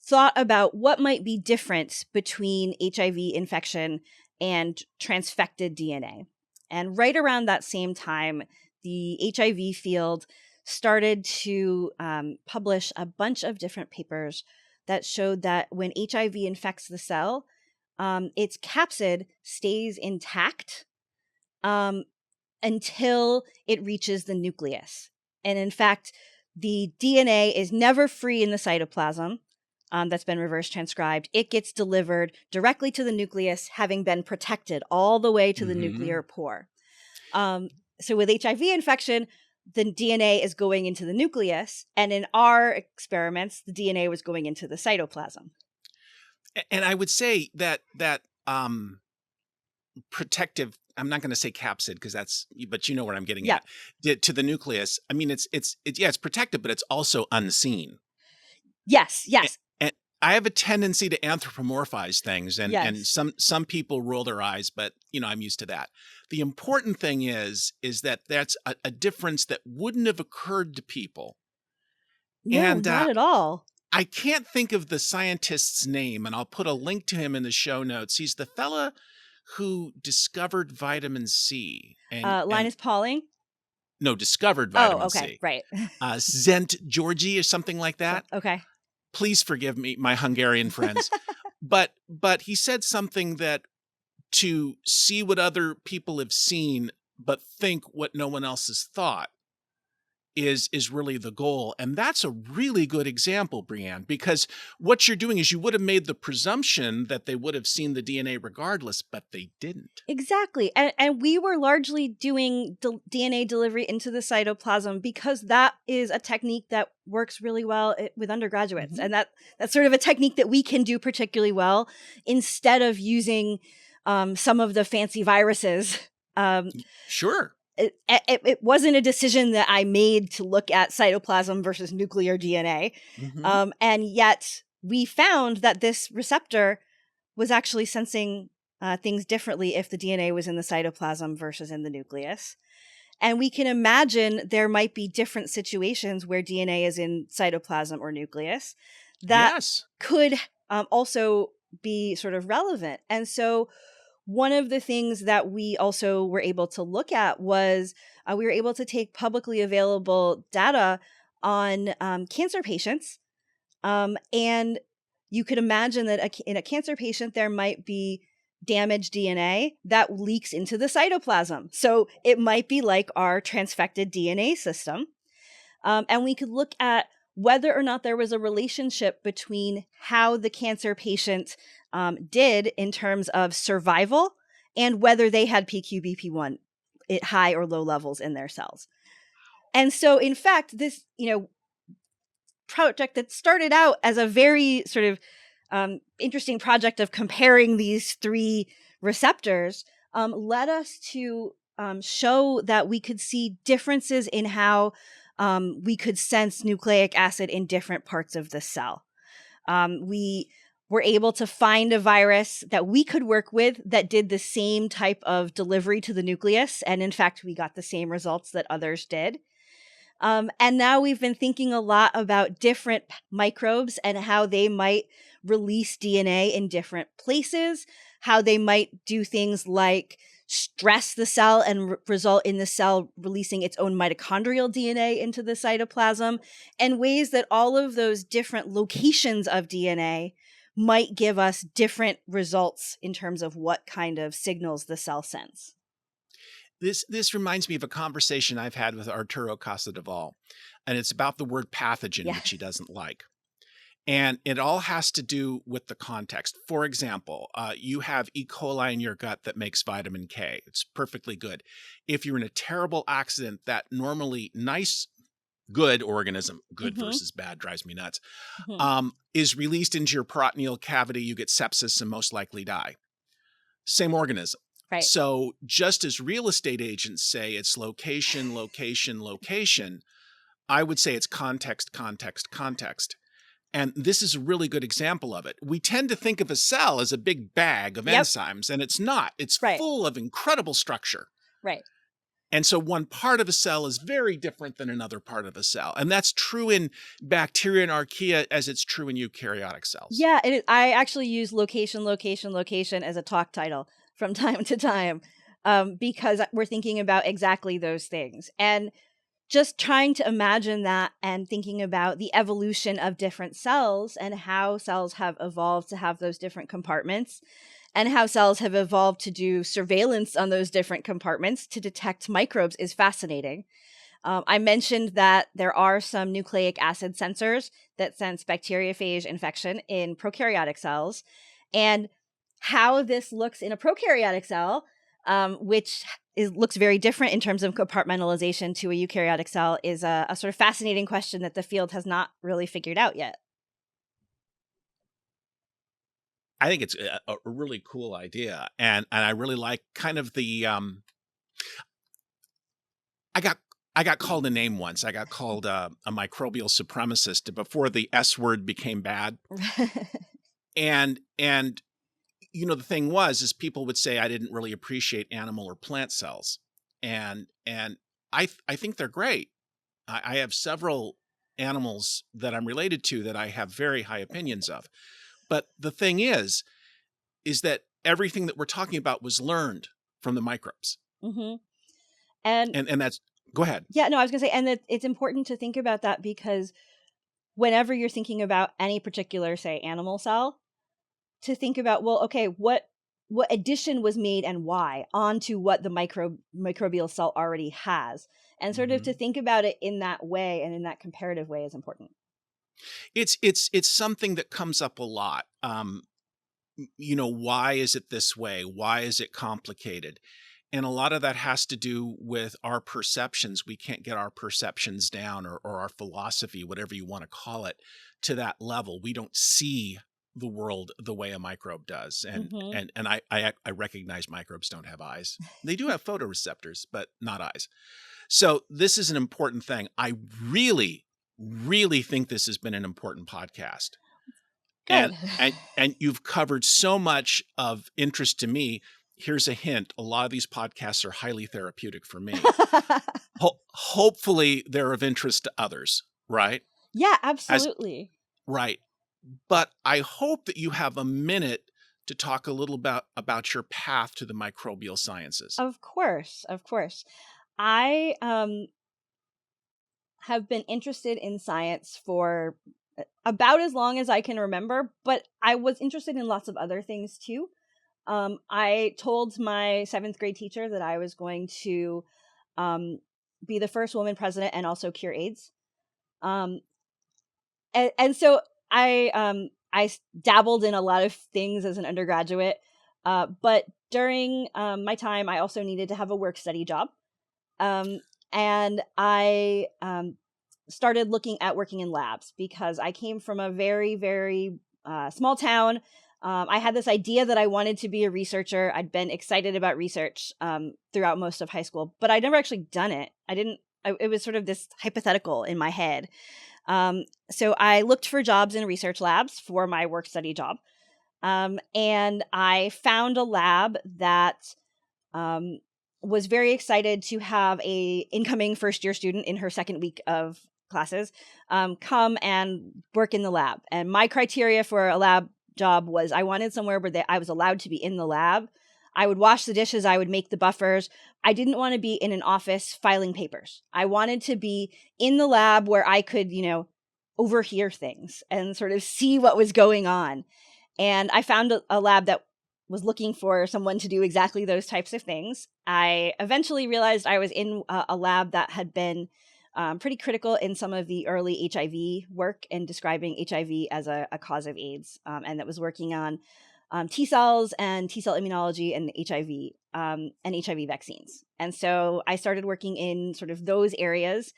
thought about what might be different between HIV infection and transfected DNA. And right around that same time, the HIV field started to publish a bunch of different papers that showed that when HIV infects the cell, its capsid stays intact until it reaches the nucleus. And in fact, the DNA is never free in the cytoplasm. That's been reverse transcribed. It gets delivered directly to the nucleus, having been protected all the way to the nuclear pore. So with HIV infection, the DNA is going into the nucleus, and in our experiments, the DNA was going into the cytoplasm. And I would say that protective, I'm not going to say capsid because but you know where I'm getting at, to the nucleus. I mean, it's protective, but it's also unseen. Yes. And I have a tendency to anthropomorphize things, and some people roll their eyes, but I'm used to that. The important thing is that that's a difference that wouldn't have occurred to people. No, not at all. I can't think of the scientist's name, and I'll put a link to him in the show notes. He's the fella who discovered vitamin C. Linus Pauling? No, discovered vitamin C. Oh, okay, right. Zent Georgi or something like that. Okay. Please forgive me, my Hungarian friends. But he said something that to see what other people have seen, but think what no one else has thought is really the goal. And that's a really good example, Brianne, because what you're doing is you would have made the presumption that they would have seen the DNA regardless, but they didn't. Exactly. And we were largely doing DNA delivery into the cytoplasm because that is a technique that works really well with undergraduates. And that's sort of a technique that we can do particularly well instead of using some of the fancy viruses. Sure. It wasn't a decision that I made to look at cytoplasm versus nuclear DNA. And yet we found that this receptor was actually sensing things differently if the DNA was in the cytoplasm versus in the nucleus. And we can imagine there might be different situations where DNA is in cytoplasm or nucleus that Yes. could also be sort of relevant. And so one of the things that we also were able to look at was we were able to take publicly available data on cancer patients. And you could imagine that in a cancer patient, there might be damaged DNA that leaks into the cytoplasm. So it might be like our transfected DNA system. And we could look at whether or not there was a relationship between how the cancer patient did in terms of survival and whether they had PQBP1 at high or low levels in their cells. And so, in fact, this, project that started out as a very sort of interesting project of comparing these three receptors led us to show that we could see differences in how we could sense nucleic acid in different parts of the cell. We were able to find a virus that we could work with that did the same type of delivery to the nucleus. And in fact, we got the same results that others did. And now we've been thinking a lot about different microbes and how they might release DNA in different places, how they might do things like stress the cell and result in the cell releasing its own mitochondrial DNA into the cytoplasm, and ways that all of those different locations of DNA might give us different results in terms of what kind of signals the cell sends. This reminds me of a conversation I've had with Arturo Casadevall, and it's about the word pathogen, Yeah. which he doesn't like. And it all has to do with the context. For example, you have E. coli in your gut that makes vitamin K. It's perfectly good. If you're in a terrible accident, that normally nice, good organism, good versus bad drives me nuts, is released into your peritoneal cavity, you get sepsis and most likely die. Same organism. Right. So just as real estate agents say it's location, location, location, I would say it's context, context, context. And this is a really good example of it. We tend to think of a cell as a big bag of enzymes, and it's not. It's full of incredible structure. Right. And so one part of a cell is very different than another part of a cell. And that's true in bacteria and archaea as it's true in eukaryotic cells. Yeah, I actually use location, location, location as a talk title from time to time because we're thinking about exactly those things. And just trying to imagine that and thinking about the evolution of different cells and how cells have evolved to have those different compartments and how cells have evolved to do surveillance on those different compartments to detect microbes is fascinating. I mentioned that there are some nucleic acid sensors that sense bacteriophage infection in prokaryotic cells, and how this looks in a prokaryotic cell, which looks very different in terms of compartmentalization to a eukaryotic cell, is a sort of fascinating question that the field has not really figured out yet. I think it's a really cool idea, and I really like kind of the I got called a name once. I got called a microbial supremacist before the S word became bad. And the thing is people would say I didn't really appreciate animal or plant cells. And I think they're great. I have several animals that I'm related to that I have very high opinions of. But the thing is that everything that we're talking about was learned from the microbes. Mm-hmm. And that's, go ahead. Yeah, no, I was going to say, and it's important to think about that because whenever you're thinking about any particular, say, animal cell, to think about, well, okay, what addition was made and why onto what the microbial cell already has, and sort of to think about it in that way and in that comparative way is important. It's something that comes up a lot. Why is it this way? Why is it complicated? And a lot of that has to do with our perceptions. We can't get our perceptions down or our philosophy, whatever you want to call it, to that level. We don't see the world the way a microbe does. And I recognize microbes don't have eyes. They do have photoreceptors, but not eyes. So this is an important thing. I really, really think this has been an important podcast. Good. And you've covered so much of interest to me. Here's a hint. A lot of these podcasts are highly therapeutic for me. Hopefully they're of interest to others, right? Yeah, absolutely. Right. But I hope that you have a minute to talk a little about your path to the microbial sciences. Of course. I have been interested in science for about as long as I can remember, but I was interested in lots of other things too. I told my 7th grade teacher that I was going to um, be the first woman president and also cure AIDS. Um, and so I dabbled in a lot of things as an undergraduate, but during my time, I also needed to have a work study job, and I started looking at working in labs because I came from a very very small town. I had this idea that I wanted to be a researcher. I'd been excited about research throughout most of high school, but I'd never actually done it. It was sort of this hypothetical in my head. So I looked for jobs in research labs for my work study job. And I found a lab that um, was very excited to have a incoming first year student in her second week of classes come and work in the lab. And my criteria for a lab job was I wanted somewhere where I was allowed to be in the lab. I would wash the dishes. I would make the buffers. I didn't want to be in an office filing papers. I wanted to be in the lab where I could, overhear things and sort of see what was going on. And I found a lab that was looking for someone to do exactly those types of things. I eventually realized I was in a lab that had been pretty critical in some of the early HIV work and describing HIV as a cause of AIDS, and that was working on T cells and T cell immunology and HIV vaccines. And so I started working in sort of those areas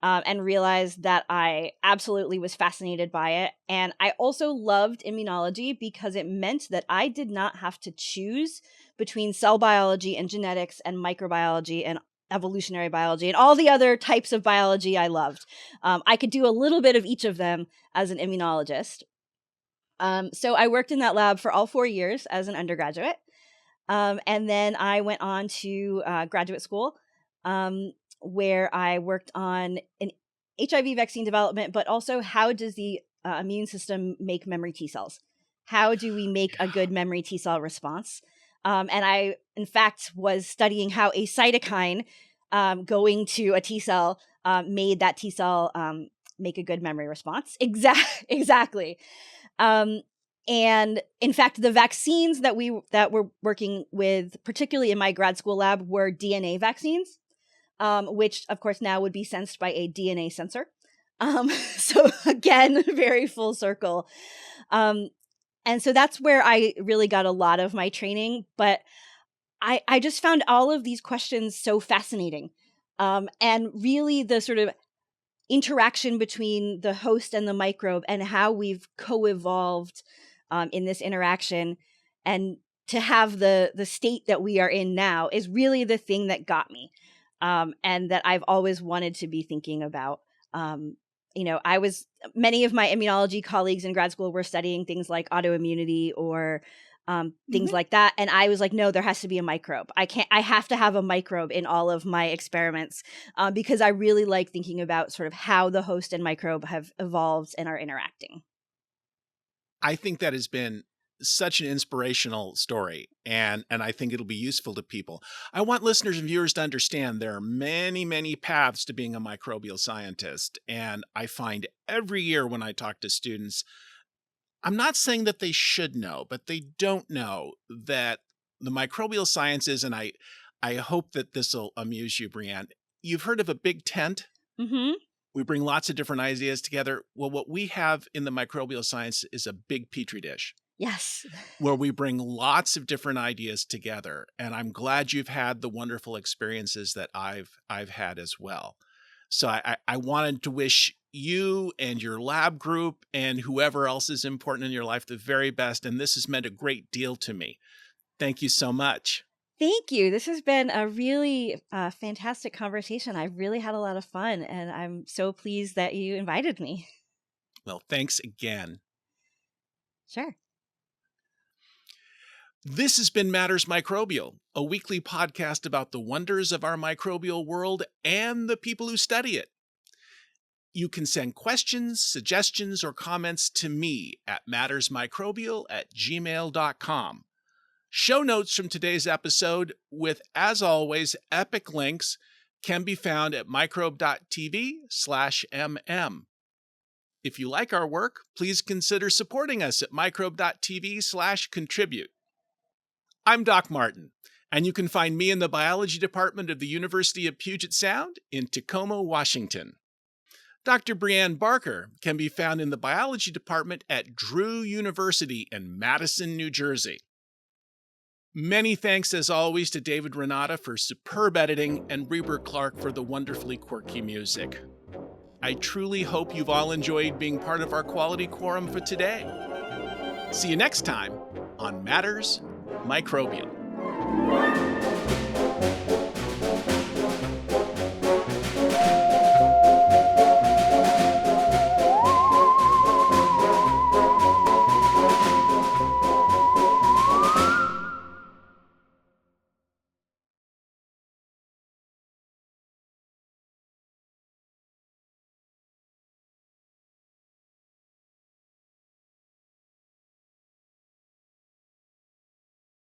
and realized that I absolutely was fascinated by it. And I also loved immunology because it meant that I did not have to choose between cell biology and genetics and microbiology and evolutionary biology and all the other types of biology I loved. I could do a little bit of each of them as an immunologist. So I worked in that lab for all 4 years as an undergraduate. And then I went on to graduate school, where I worked on an HIV vaccine development, but also how does the immune system make memory T cells? How do we make a good memory T cell response? And I, in fact, was studying how a cytokine going to a T cell made that T cell make a good memory response. Exactly. And in fact, the vaccines that we're working with, particularly in my grad school lab, were DNA vaccines, which of course now would be sensed by a DNA sensor. So again, very full circle. And so that's where I really got a lot of my training. But I just found all of these questions so fascinating. And really the sort of interaction between the host and the microbe and how we've co-evolved in this interaction, and to have the state that we are in now is really the thing that got me, and that I've always wanted to be thinking about. Many of my immunology colleagues in grad school were studying things like autoimmunity or things like that. And I was like, no, there has to be a microbe. I have to have a microbe in all of my experiments because I really like thinking about sort of how the host and microbe have evolved and are interacting. I think that has been such an inspirational story, and I think it'll be useful to people. I want listeners and viewers to understand there are many, many paths to being a microbial scientist. And I find every year when I talk to students, I'm not saying that they should know, but they don't know that the microbial sciences, and I hope that this will amuse you, Brianne. You've heard of a big tent? Mm-hmm. We bring lots of different ideas together. Well, what we have in the microbial science is a big petri dish. Yes. Where we bring lots of different ideas together. And I'm glad you've had the wonderful experiences that I've had as well. So I wanted to wish you and your lab group and whoever else is important in your life the very best. And this has meant a great deal to me. Thank you so much. Thank you. This has been a really fantastic conversation. I really had a lot of fun, and I'm so pleased that you invited me. Well, thanks again. Sure. This has been Matters Microbial, a weekly podcast about the wonders of our microbial world and the people who study it. You can send questions, suggestions, or comments to me at mattersmicrobial@gmail.com. Show notes from today's episode with, as always, epic links can be found at microbe.tv/mm. If you like our work, please consider supporting us at microbe.tv/contribute. I'm Doc Martin, and you can find me in the biology department of the University of Puget Sound in Tacoma, Washington. Dr. Brianne Barker can be found in the biology department at Drew University in Madison, New Jersey. Many thanks, as always, to David Renata for superb editing and Reber Clark for the wonderfully quirky music. I truly hope you've all enjoyed being part of our quality quorum for today. See you next time on Matters Microbial.